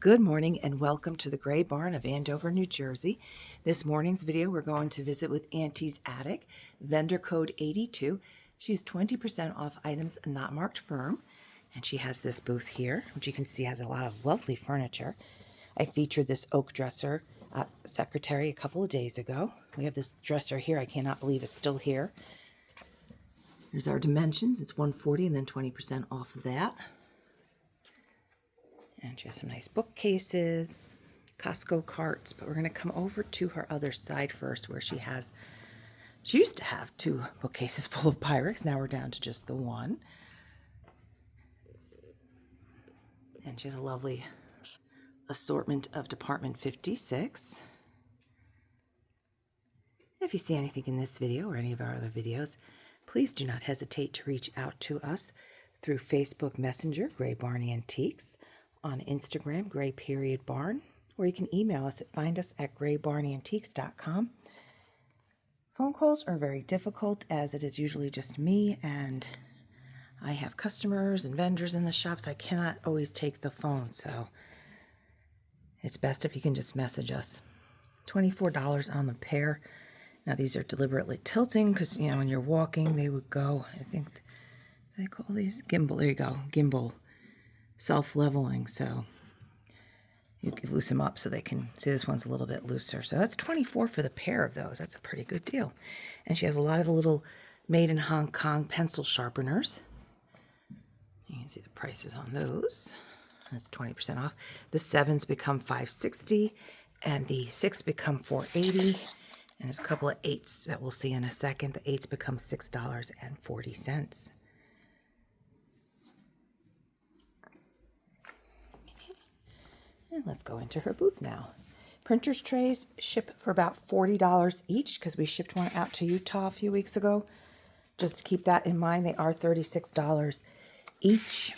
Good morning and welcome to the Gray Barn of Andover, New Jersey. This morning's video we're going to visit with Aunties Attic, vendor code 82. She's 20% off items not marked firm, and she has this booth here, which you can see has a lot of lovely furniture. I featured this oak dresser at Secretary a couple of days ago. We have this dresser here I cannot believe it's still here. Here's our dimensions. It's 140 and then 20% off of that. And she has some nice bookcases, Costco carts, but we're going to come over to her other side first where she used to have 2 bookcases full of Pyrex. Now we're down to just the one. And she has a lovely assortment of Department 56. If you see anything in this video or any of our other videos, please do not hesitate to reach out to us through Facebook Messenger, Gray Barn Antiques, on Instagram, Gray_Barn, or you can email us at graybarnantiques.com. Phone calls are very difficult as it is usually just me and I have customers and vendors in the shops. I cannot always take the phone, so it's best if you can just message us. $24 on the pair. Now these are deliberately tilting because, you know, when you're walking, they would go, I think, they call these gimbal. There you go, gimbal. Self-leveling, so you can loosen them up so they can see this one's a little bit looser. So that's $24 for the pair of those. That's a pretty good deal. And she has a lot of the little made in Hong Kong pencil sharpeners. You can see the prices on those. That's 20% off. The 7s become $5.60 and the 6 become $4.80. And there's a couple of 8s that we'll see in a second. The 8s become $6.40. And let's go into her booth now. Printer's trays ship for about $40 each because we shipped one out to Utah a few weeks ago. Just keep that in mind. They are $36 each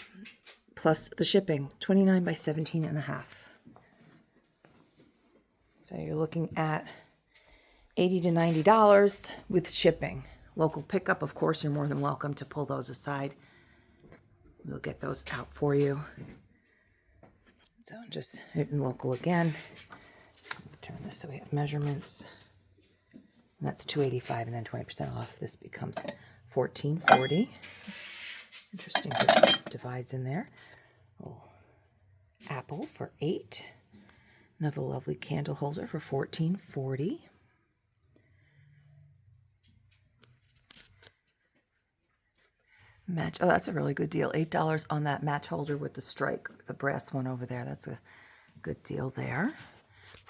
plus the shipping, 29 by 17.5. So you're looking at $80 to $90 with shipping. Local pickup, of course, you're more than welcome to pull those aside. We'll get those out for you. So just hitting local again. Turn this so we have measurements. And that's $285 and then 20% off. This becomes $14.40. Interesting divides in there. Little apple for $8. Another lovely candle holder for $14.40. Match. Oh, that's a really good deal. $8 on that match holder with the strike, the brass one over there. That's a good deal there.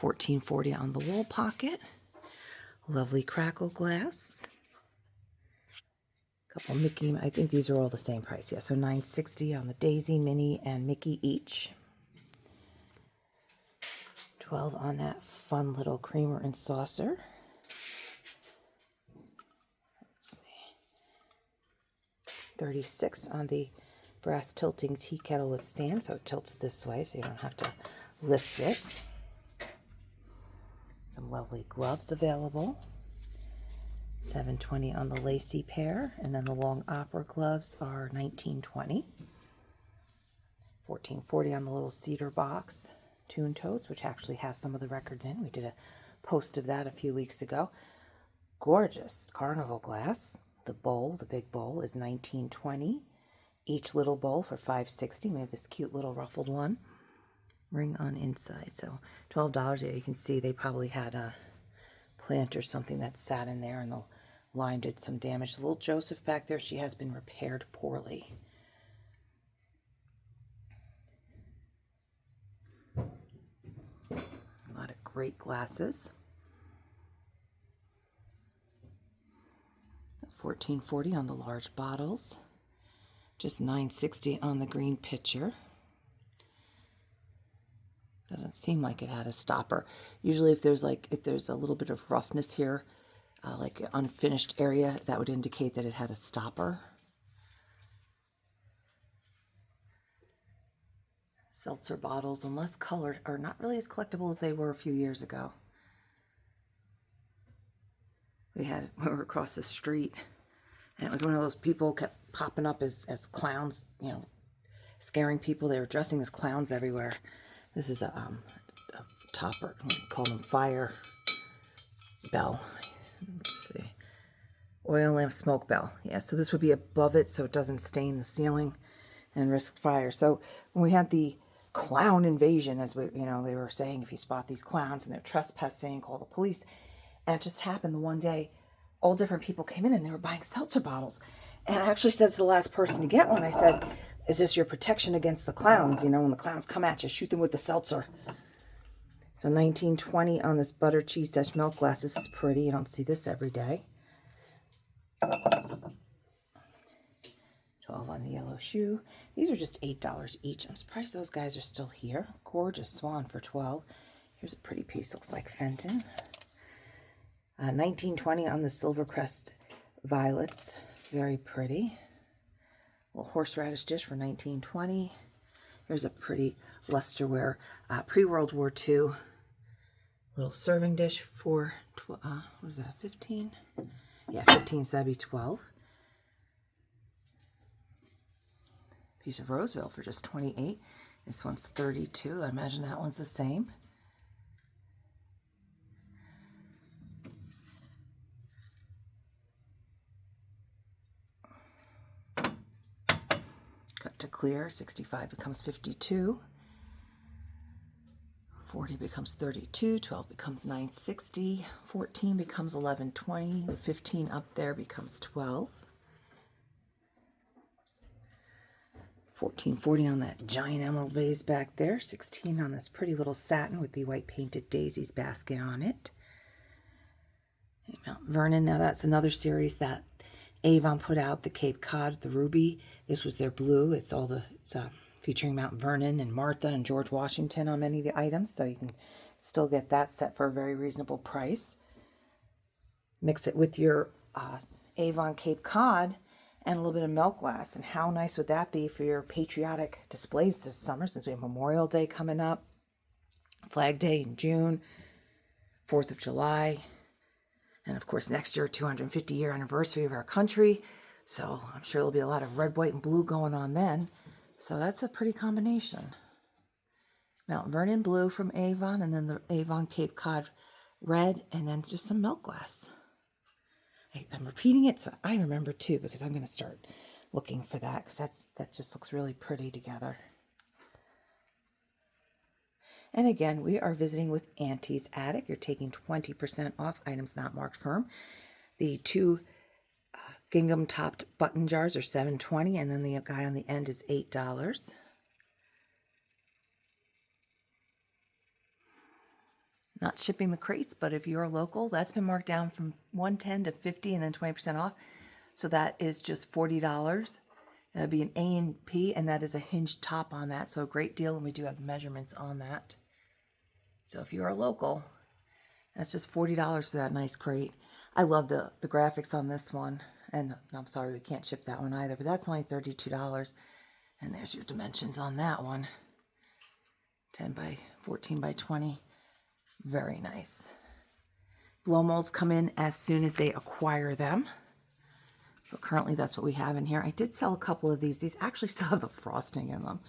$14.40 on the wall pocket. Lovely crackle glass. Couple Mickey. I think these are all the same price. Yeah, so $9.60 on the Daisy, Minnie, and Mickey each. $12 on that fun little creamer and saucer. 36 on the brass tilting tea kettle with stand, so it tilts this way so you don't have to lift it. Some lovely gloves available. $7.20 on the lacy pair, and then the long opera gloves are $19.20. $14.40 on the little cedar box tune totes, which actually has some of the records in. We did a post of that a few weeks ago. Gorgeous carnival glass. The bowl, the big bowl, is $19.20. Each little bowl for $5.60. We have this cute little ruffled one. Ring on inside. So $12 there. You can see they probably had a plant or something that sat in there and the lime did some damage. The little Joseph back there, she has been repaired poorly. A lot of great glasses. $14.40 on the large bottles, just $9.60 on the green pitcher. Doesn't seem like it had a stopper. Usually if there's a little bit of roughness here, like an unfinished area, that would indicate that it had a stopper. Seltzer bottles, unless colored, are not really as collectible as they were a few years ago. We were across the street, and it was one of those people kept popping up as clowns, you know, scaring people. They were dressing as clowns everywhere. This is a topper. We call them fire bell. Let's see. Oil lamp smoke bell. Yeah, so this would be above it so it doesn't stain the ceiling and risk fire. So when we had the clown invasion, as we, they were saying, if you spot these clowns and they're trespassing, call the police. And it just happened the one day, all different people came in and they were buying seltzer bottles. And I actually said to the last person to get one, I said, is this your protection against the clowns? When the clowns come at you, shoot them with the seltzer. So 1920 on this butter cheese Dutch milk glass. This is pretty. You don't see this every day. 12 on the yellow shoe. These are just $8 each. I'm surprised those guys are still here. Gorgeous swan for 12. Here's a pretty piece. Looks like Fenton. 1920 on the silver Crest violets. Very pretty. Little horseradish dish for 1920. Here's a pretty lusterware pre-World War II little serving dish for, what is that, 15? Yeah, 15, so that'd be 12. Piece of Roseville for just 28. This one's 32. I imagine that one's the same. Cut to clear, 65 becomes 52. 40 becomes 32, 12 becomes 960, 14 becomes 1120, the 15 up there becomes 12. 1440 on that giant emerald vase back there, 16 on this pretty little satin with the white painted daisies basket on it. Mount Vernon, now that's another series that Avon put out, the Cape Cod, the Ruby. This was their blue. It's featuring Mount Vernon and Martha and George Washington on many of the items, so you can still get that set for a very reasonable price. Mix it with your Avon Cape Cod and a little bit of milk glass, and how nice would that be for your patriotic displays this summer, since we have Memorial Day coming up, Flag Day in June, 4th of July, and of course next year, 250-year anniversary of our country, so I'm sure there'll be a lot of red, white, and blue going on then. So that's a pretty combination. Mount Vernon blue from Avon, and then the Avon Cape Cod red, and then just some milk glass. I'm repeating it so I remember too, because I'm going to start looking for that, because that just looks really pretty together. And again, we are visiting with Aunties Attic. You're taking 20% off items not marked firm. The two gingham topped button jars are $7.20, and then the guy on the end is $8. Not shipping the crates, but if you're local, that's been marked down from $110 to $50 and then 20% off. So that is just $40. That'd be an A&P, and that is a hinged top on that. So a great deal, and we do have the measurements on that. So if you are local, that's just $40 for that nice crate. I love the graphics on this one. And I'm sorry, we can't ship that one either, but that's only $32. And there's your dimensions on that one. 10 by 14 by 20. Very nice. Blow molds come in as soon as they acquire them. So currently that's what we have in here. I did sell a couple of these. These actually still have the frosting in them.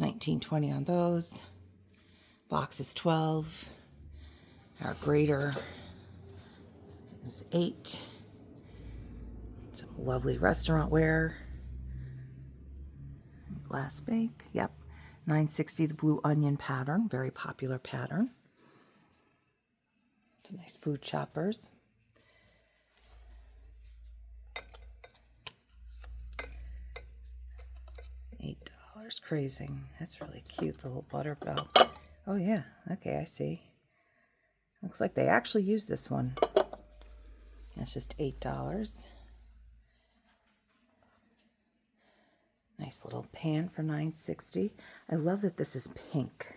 $19.20 on those. Box is $12. Our grater is $8. Some lovely restaurant ware. Glass bake. Yep. $9.60, the blue onion pattern. Very popular pattern. Some nice food choppers. $8. Crazing. That's really cute, the little butter bell. Oh yeah, okay, I see. Looks like they actually use this one. That's just $8. Nice little pan for $9.60. I love that this is pink.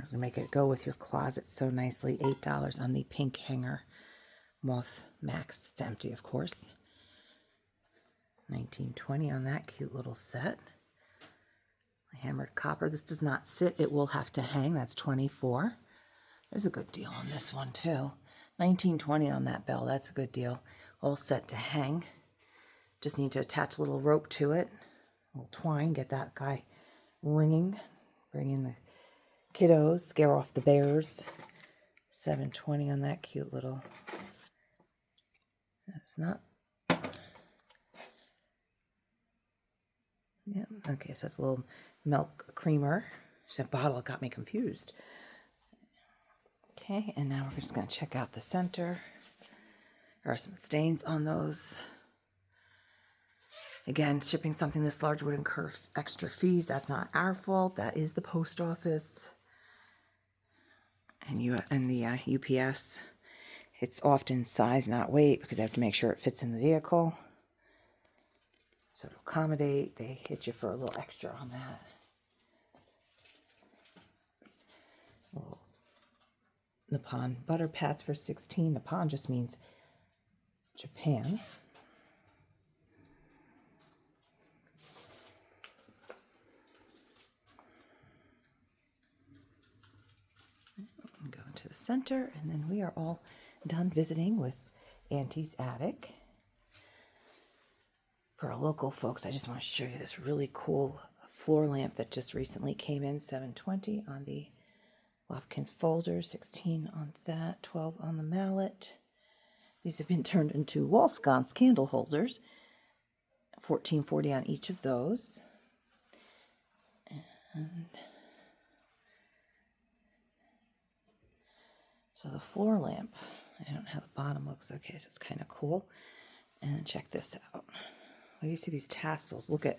To make it go with your closet so nicely. $8 on the pink hanger. Moth Max. It's empty, of course. $19.20 on that cute little set. Hammered copper. This does not fit. It will have to hang. That's $24. There's a good deal on this one too. $19.20 on that bell. That's a good deal. All set to hang. Just need to attach a little rope to it. A little twine. Get that guy ringing. Bring in the kiddos, scare off the bears. $7.20 on that cute little. That's not. Yeah, okay, so it's a little milk creamer. So bottle got me confused. Okay, and now we're just going to check out the center. There are some stains on those. Again, shipping something this large would incur extra fees. That's not our fault. That is the post office and the UPS. It's often size, not weight, because I have to make sure it fits in the vehicle. So to accommodate, they hit you for a little extra on that. A little Nippon butter pats for $16. Nippon just means Japan. Go into the center, and then we are all done visiting with Aunties Attic. For our local folks, I just want to show you this really cool floor lamp that just recently came in. $7.20 on the Lofkins folder, $16 on that, $12 on the mallet. These have been turned into wall sconce candle holders. $14.40 on each of those. And so the floor lamp, I don't know how the bottom looks. Okay, so it's kind of cool. And check this out. Well, you see these tassels. Look at,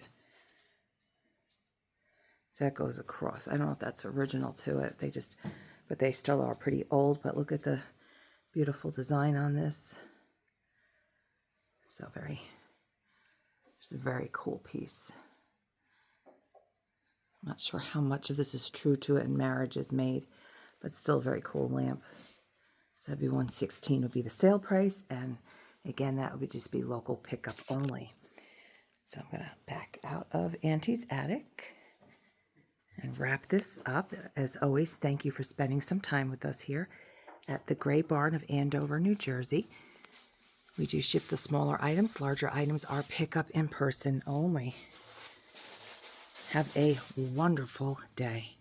so that goes across. I don't know if that's original to it. But they still are pretty old. But look at the beautiful design on this. So it's a very cool piece. I'm not sure how much of this is true to it and marriage is made, but still a very cool lamp. So that'd be $116 would be the sale price, and again, that would just be local pickup only. So I'm going to back out of Auntie's Attic and wrap this up. As always, thank you for spending some time with us here at the Gray Barn of Andover, New Jersey. We do ship the smaller items. Larger items are pickup in person only. Have a wonderful day.